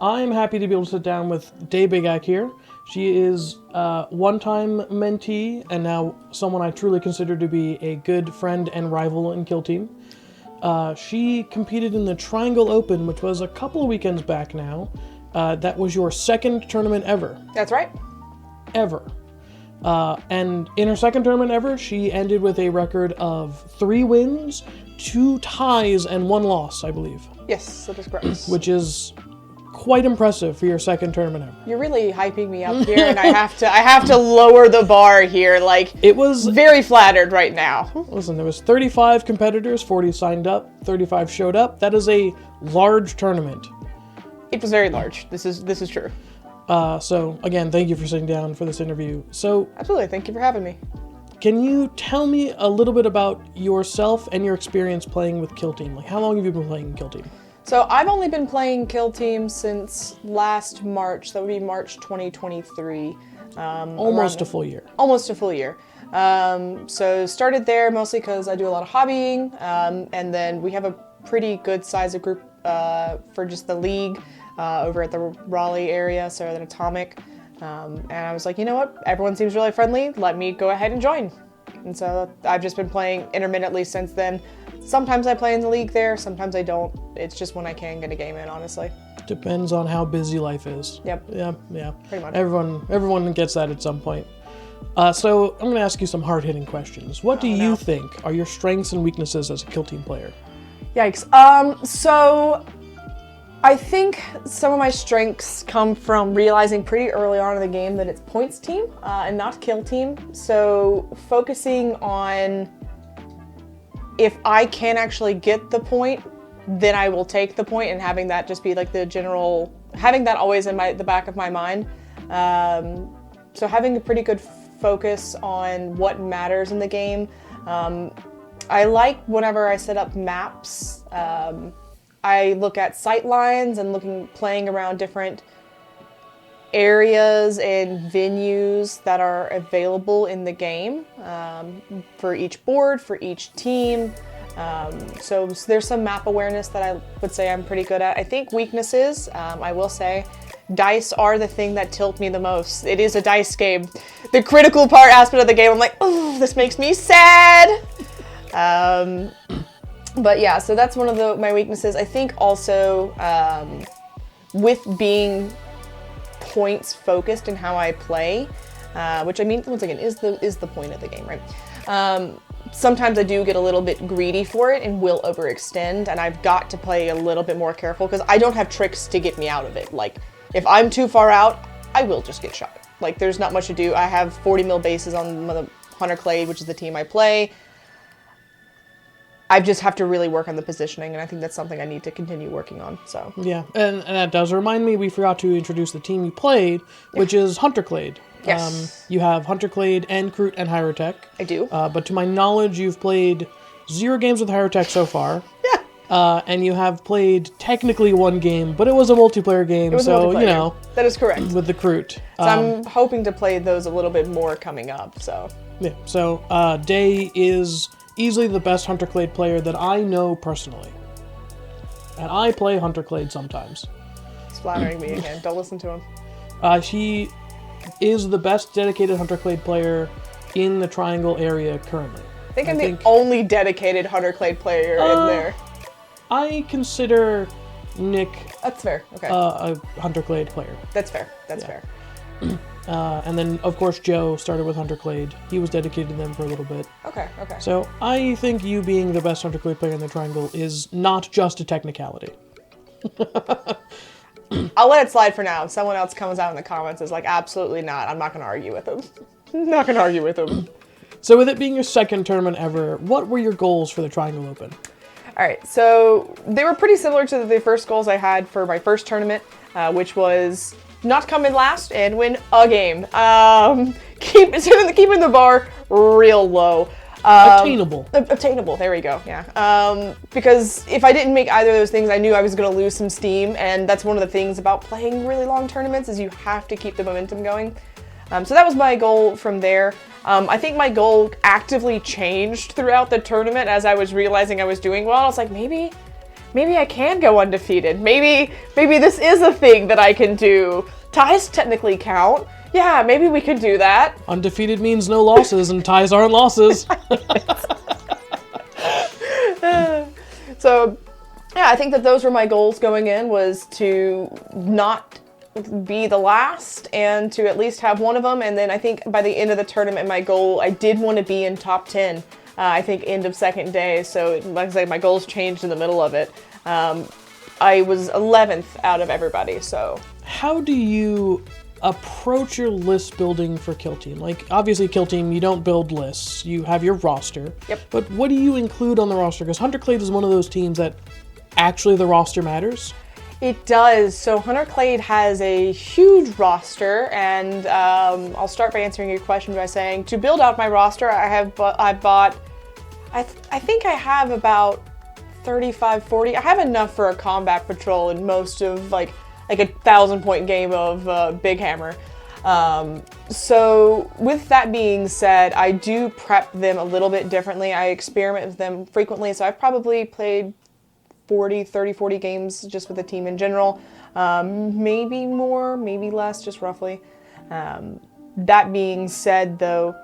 I'm happy to be able to sit down with Bigach here. She is a one-time mentee and now someone I truly consider to be a good friend and rival in Kill Team. She competed in the Triangle Open, which was a couple of weekends back now. That was your second tournament ever. That's right. Ever. And in her second tournament ever, she ended with a record of 3 wins, 2 ties, and 1 loss, I believe. Yes, that is correct. Which is quite impressive for your second tournament ever. You're really hyping me up here, and I have to lower the bar here. Like, it was very flattered right now. Listen, there was 35 competitors, 40 signed up, 35 showed up. That is a large tournament. It was very large. This is true. So again, thank you for sitting down for this interview. So absolutely, thank you for having me. Can you tell me a little bit about yourself and your experience playing with Kill Team? Like, how long have you been playing Kill Team? So I've only been playing Kill Team since last March. That would be March 2023. Almost a full year. Almost a full year. So started there mostly because I do a lot of hobbying, and then we have a pretty good size of group for just the league over at the Raleigh area, so at Atomic. And I was like, you know what? Everyone seems really friendly. Let me go ahead and join. And so I've just been playing intermittently since then. Sometimes I play in the league there, sometimes I don't. It's just when I can get a game in, honestly. Depends on how busy life is. Yep. Yeah. Pretty much. Everyone gets that at some point. So I'm going to ask you some hard-hitting questions. What do you think are your strengths and weaknesses as a Kill Team player? Yikes. So I think some of my strengths come from realizing pretty early on in the game that it's points team and not kill team. So focusing on if I can actually get the point, then I will take the point, and having that just be like the general, having that always in the back of my mind. So having a pretty good focus on what matters in the game. I like whenever I set up maps, I look at sight lines and playing around different areas and venues that are available in the game for each board, for each team. So there's some map awareness that I would say I'm pretty good at. I think weaknesses, I will say, dice are the thing that tilt me the most. It is a dice game. The critical part aspect of the game, I'm like, oh, this makes me sad. But yeah, so that's one of my weaknesses. I think also with being points focused in how I play, which I mean, once again, is the point of the game, right? Sometimes I do get a little bit greedy for it and will overextend, and I've got to play a little bit more careful because I don't have tricks to get me out of it. Like, if I'm too far out, I will just get shot. Like, there's not much to do. I have 40 mil bases on the Hunter Clade, which is the team I play. I just have to really work on the positioning, and I think that's something I need to continue working on. So yeah, and that does remind me, we forgot to introduce the team you played, which is Hunter Clade. Yes. You have Hunter Clade and Kroot and Hyrotech. I do. But to my knowledge, you've played 0 games with Hyrotech so far. Yeah. And you have played technically 1 game, but it was a multiplayer game, you know. That is correct. With the Kroot. So I'm hoping to play those a little bit more coming up, so. Yeah, so Day is easily the best Hunter Clade player that I know personally. And I play Hunter Clade sometimes. He's flattering me again. Don't listen to him. He is the best dedicated Hunter Clade player in the Triangle area currently. I think I'm the only dedicated Hunter Clade player in there. I consider Nick That's fair. Okay. A Hunter Clade player. That's fair. That's fair. And then, of course, Joe started with Hunter Clade. He was dedicated to them for a little bit. Okay. So I think you being the best Hunter Clade player in the Triangle is not just a technicality. I'll let it slide for now. If someone else comes out in the comments and is like, absolutely not, I'm not going to argue with him. Not going to argue with him. So with it being your second tournament ever, what were your goals for the Triangle Open? All right, so they were pretty similar to the first goals I had for my first tournament, which was not come in last and win a game. Keeping the bar real low. Attainable. Obtainable, there we go, yeah. Because if I didn't make either of those things, I knew I was going to lose some steam, and that's one of the things about playing really long tournaments is you have to keep the momentum going. So that was my goal from there. I think my goal actively changed throughout the tournament as I was realizing I was doing well. I was like, maybe maybe I can go undefeated. Maybe this is a thing that I can do. Ties technically count. Yeah, maybe we could do that. Undefeated means no losses, and ties aren't losses. So, yeah, I think that those were my goals going in, was to not be the last and to at least have one of them. And then I think by the end of the tournament, my goal, I did want to be in top 10, I think end of second day. So, like I say, my goals changed in the middle of it. I was 11th out of everybody, so. How do you approach your list building for Kill Team? Like, obviously, Kill Team, you don't build lists. You have your roster. Yep. But what do you include on the roster? Because Hunter Clade is one of those teams that actually the roster matters. It does. So Hunter Clade has a huge roster, and I'll start by answering your question by saying, to build out my roster, I think I have about 35, 40. I have enough for a combat patrol in most of like a 1,000-point game of Big Hammer. So with that being said, I do prep them a little bit differently. I experiment with them frequently, so I've probably played 40 games just with the team in general. Maybe more, maybe less, just roughly. That being said, though,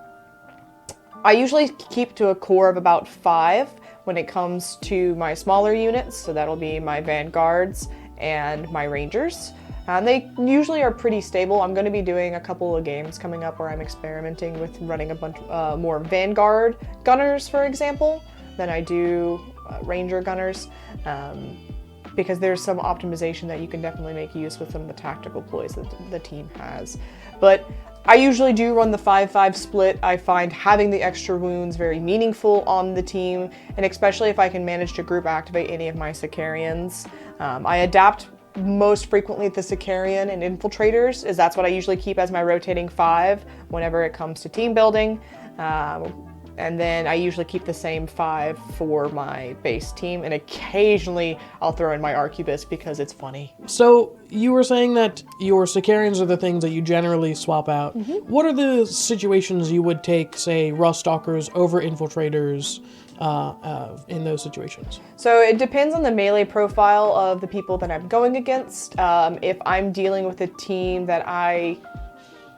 I usually keep to a core of about 5 when it comes to my smaller units, so that'll be my Vanguards and my Rangers. They usually are pretty stable. I'm going to be doing a couple of games coming up where I'm experimenting with running a bunch more Vanguard Gunners, for example, than I do Ranger Gunners, because there's some optimization that you can definitely make use with some of the tactical ploys that the team has. But I usually do run the 5-5 split. I find having the extra wounds very meaningful on the team, and especially if I can manage to group activate any of my Sicarians. I adapt most frequently the Sicarian and Infiltrators, as that's what I usually keep as my rotating 5 whenever it comes to team building. And then I usually keep the same 5 for my base team, and occasionally I'll throw in my Arquebus because it's funny. So you were saying that your Sicarians are the things that you generally swap out. Mm-hmm. What are the situations you would take, say, Rust Stalkers over Infiltrators in those situations? So it depends on the melee profile of the people that I'm going against. If I'm dealing with a team that I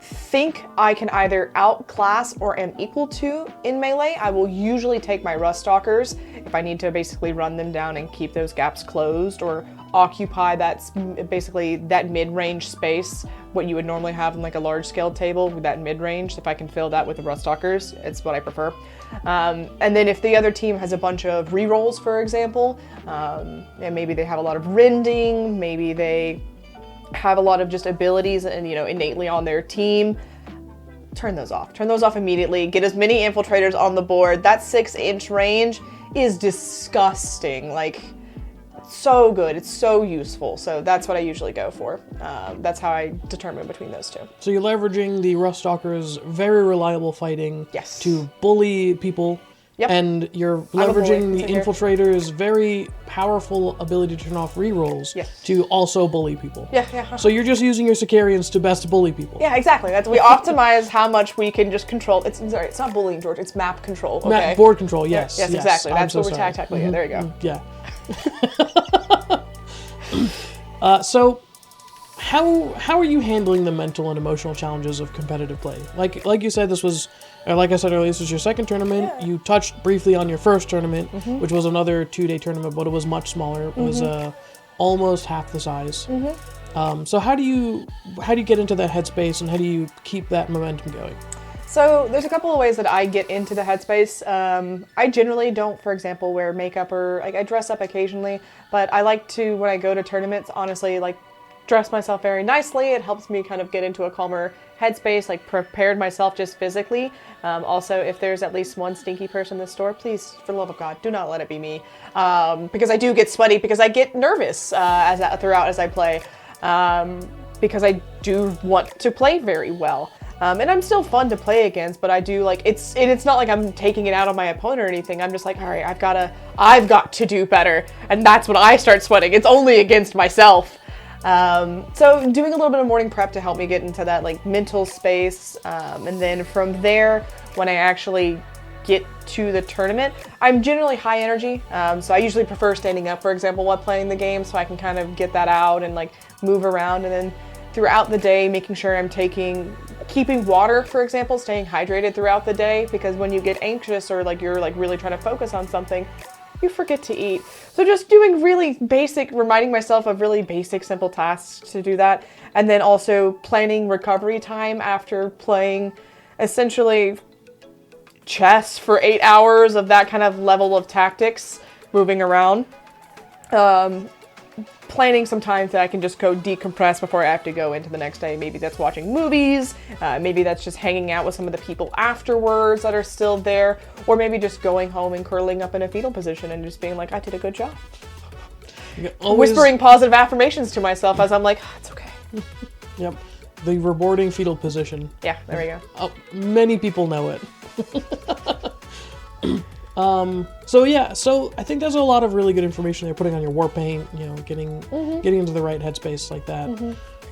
think I can either outclass or am equal to in melee, I will usually take my Rust Stalkers if I need to basically run them down and keep those gaps closed, or occupy that's basically that mid-range space, what you would normally have in like a large scale table with that mid-range. If I can fill that with the Rust Stalkers, it's what I prefer. And then if the other team has a bunch of rerolls, for example, and maybe they have a lot of rending, maybe they have a lot of just abilities and, you know, innately on their team, turn those off. Turn those off immediately. Get as many Infiltrators on the board. That 6-inch range is disgusting. Like, so good. It's so useful. So that's what I usually go for. That's how I determine between those two. So you're leveraging the Rust Stalkers' very reliable fighting, yes, to bully people. Yep. And you're leveraging the Infiltrator's very powerful ability to turn off rerolls, yes, to also bully people. Yeah. So you're just using your Sicarians to best bully people. Yeah, exactly. We optimize how much we can just control. It's not bullying, George. It's map control. Okay. Map board control. Yes. Yes, exactly. That's what we're sorry. tactically. Yeah, there you go. Yeah. So, how are you handling the mental and emotional challenges of competitive play? Like you said, like I said earlier, this was your second tournament. Yeah. You touched briefly on your first tournament, mm-hmm, which was another 2-day tournament, but it was much smaller. It was almost half the size. Mm-hmm. So how do you get into that headspace, and how do you keep that momentum going? So there's a couple of ways that I get into the headspace. I generally don't, for example, wear makeup, or I dress up occasionally, but I like to, when I go to tournaments, honestly, like, dress myself very nicely. It helps me kind of get into a calmer headspace, like prepared myself just physically. Also, if there's at least one stinky person in the store, please, for the love of God, do not let it be me. Because I do get sweaty, because I get nervous throughout as I play. Because I do want to play very well. And I'm still fun to play against, but I do like, it's not like I'm taking it out on my opponent or anything. I'm just like, all right, I've got to do better. And that's when I start sweating. It's only against myself. So doing a little bit of morning prep to help me get into that like mental space, and then from there, when I actually get to the tournament. I'm generally high energy, so I usually prefer standing up, for example, while playing the game, so I can kind of get that out and like move around. And then throughout the day, making sure I'm keeping water, for example, staying hydrated throughout the day, because when you get anxious or like you're like really trying to focus on something, you forget to eat. So just doing really basic, reminding myself of really basic, simple tasks to do that. And then also planning recovery time after playing essentially chess for 8 hours of that kind of level of tactics, moving around. Planning some time that I can just go decompress before I have to go into the next day. Maybe that's watching movies, maybe that's just hanging out with some of the people afterwards that are still there, or maybe just going home and curling up in a fetal position and just being like, I did a good job. Whispering positive affirmations to myself as I'm like, oh, it's okay. Yep. The rewarding fetal position. Yeah, there we go. Many people know it. So I think there's a lot of really good information they're putting on your war paint, getting into the right headspace like that.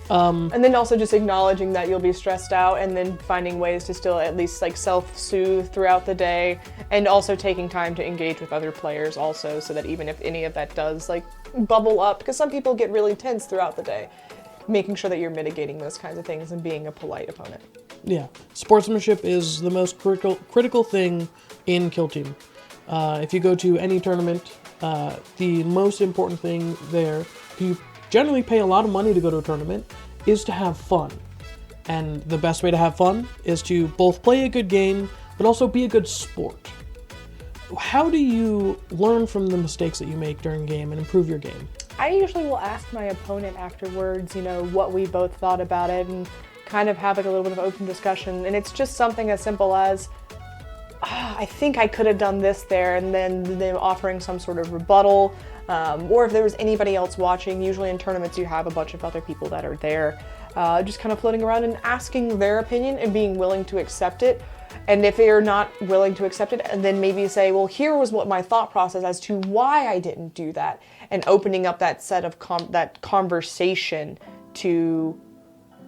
And then also just acknowledging that you'll be stressed out, and then finding ways to still at least like self-soothe throughout the day, and also taking time to engage with other players also, so that even if any of that does like bubble up, because some people get really tense throughout the day, making sure that you're mitigating those kinds of things and being a polite opponent. Yeah, sportsmanship is the most critical thing in Kill Team. If you go to any tournament, the most important thing there, you generally pay a lot of money to go to a tournament, is to have fun. And the best way to have fun is to both play a good game, but also be a good sport. How do you learn from the mistakes that you make during a game and improve your game? I usually will ask my opponent afterwards, what we both thought about it, and kind of have like a little bit of open discussion. And it's just something as simple as, I think I could have done this there, and then them offering some sort of rebuttal, or if there was anybody else watching. Usually in tournaments you have a bunch of other people that are there, just kind of floating around and asking their opinion and being willing to accept it. And if they're not willing to accept it, and then maybe say, well, here was what my thought process as to why I didn't do that, and opening up that set of that conversation to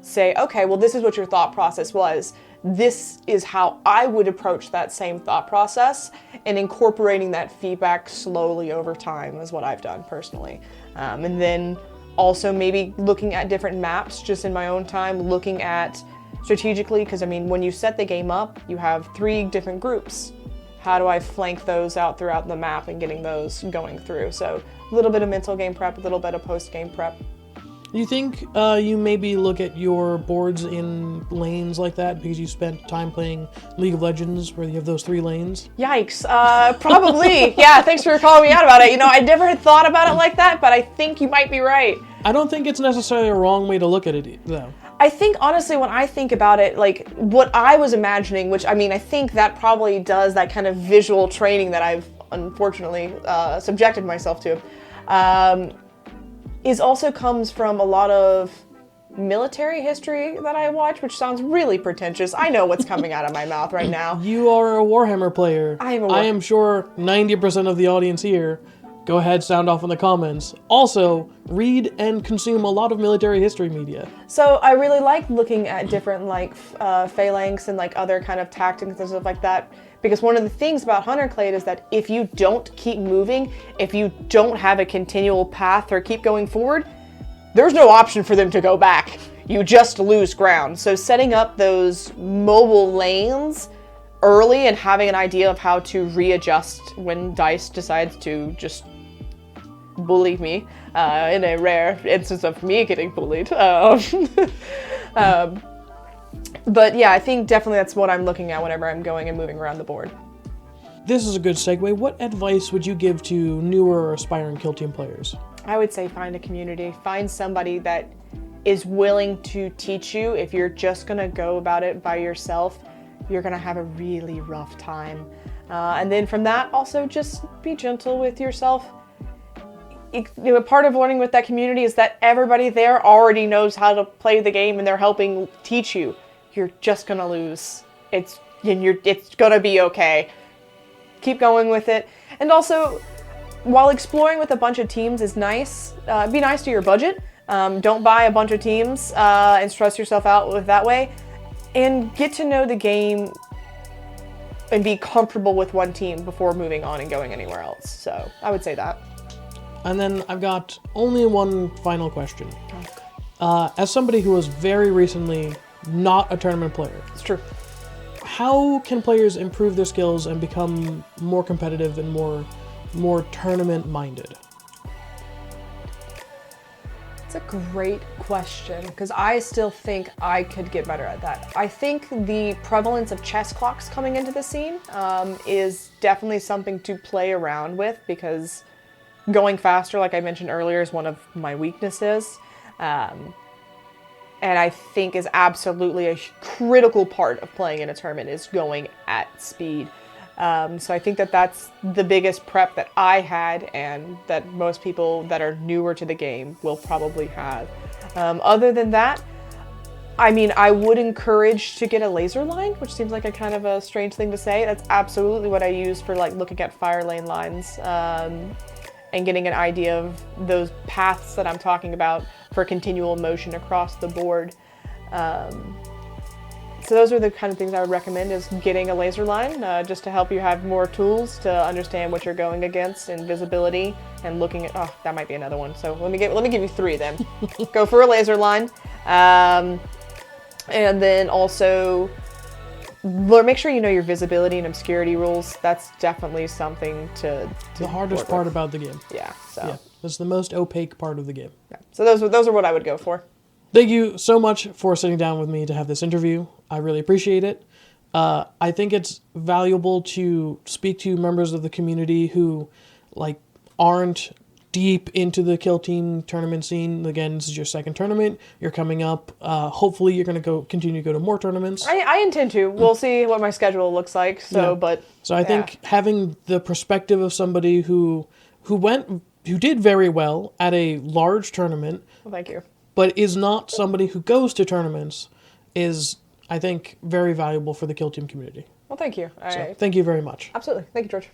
say, okay, well, this is what your thought process was. This is how I would approach that same thought process, and incorporating that feedback slowly over time is what I've done personally. And then also maybe looking at different maps just in my own time, looking at strategically, because when you set the game up, you have 3 different groups. How do I flank those out throughout the map and getting those going through? So a little bit of mental game prep, a little bit of post-game prep. You think you maybe look at your boards in lanes like that because you spent time playing League of Legends where you have those 3 lanes? Yikes. Probably. Yeah, thanks for calling me out about it. I never thought about it like that, but I think you might be right. I don't think it's necessarily a wrong way to look at it, though. I think, honestly, when I think about it, like, what I was imagining, which, I think that probably does that kind of visual training that I've, unfortunately, subjected myself to, is also comes from a lot of military history that I watch, which sounds really pretentious. I know what's coming out of my mouth right now. You are a Warhammer player. I am sure 90% of the audience here. Go ahead, sound off in the comments. Also, read and consume a lot of military history media. So I really like looking at different phalanx and other kind of tactics and stuff like that, because one of the things about Hunter Clade is that if you don't keep moving, if you don't have a continual path or keep going forward, there's no option for them to go back. You just lose ground. So setting up those mobile lanes early and having an idea of how to readjust when DICE decides to just bully me, in a rare instance of me getting bullied. But yeah, I think definitely that's what I'm looking at whenever I'm going and moving around the board. This is a good segue. What advice would you give to newer or aspiring Kill Team players? I would say find a community. Find somebody that is willing to teach you. If you're just gonna go about it by yourself, you're gonna have a really rough time. And then from that, also just be gentle with yourself. Part of learning with that community is that everybody there already knows how to play the game and they're helping teach you. You're just gonna lose. It's gonna be okay. Keep going with it. And also, while exploring with a bunch of teams is nice, be nice to your budget. Don't buy a bunch of teams and stress yourself out with that way. And get to know the game and be comfortable with one team before moving on and going anywhere else. So I would say that. And then I've got only one final question. As somebody who was very recently not a tournament player, It's true. how can players improve their skills and become more competitive and more tournament-minded? It's a great question because I still think I could get better at that. I think the prevalence of chess clocks coming into the scene is definitely something to play around with because going faster, like I mentioned earlier, is one of my weaknesses. And I think is absolutely a critical part of playing in a tournament is going at speed. So I think that that's the biggest prep that I had and that most people that are newer to the game will probably have. Other than that, I mean, I would encourage to get a laser line, which seems like a kind of a strange thing to say. That's absolutely what I use for like looking at fire lane lines and getting an idea of those paths that I'm talking about for continual motion across the board. So those are the kind of things I would recommend is getting a laser line just to help you have more tools to understand what you're going against and visibility and looking at, oh, that might be another one. So let me give you 3 then. Go for a laser line. And then also make sure you know your visibility and obscurity rules. That's definitely something to The hardest part about the game. Yeah, so. Yeah, that's the most opaque part of the game. Yeah. So those are what I would go for. Thank you so much for sitting down with me to have this interview. I really appreciate it. I think it's valuable to speak to members of the community who aren't deep into the Kill Team tournament scene. Again, this is your second tournament. You're coming up. Hopefully, you're going to continue to go to more tournaments. I intend to. We'll see what my schedule looks like. So, Yeah. So I think having the perspective of somebody who did very well at a large tournament, Well, thank you. but is not somebody who goes to tournaments is, I think, very valuable for the Kill Team community. Well, thank you. So thank you very much. Absolutely. Thank you, George.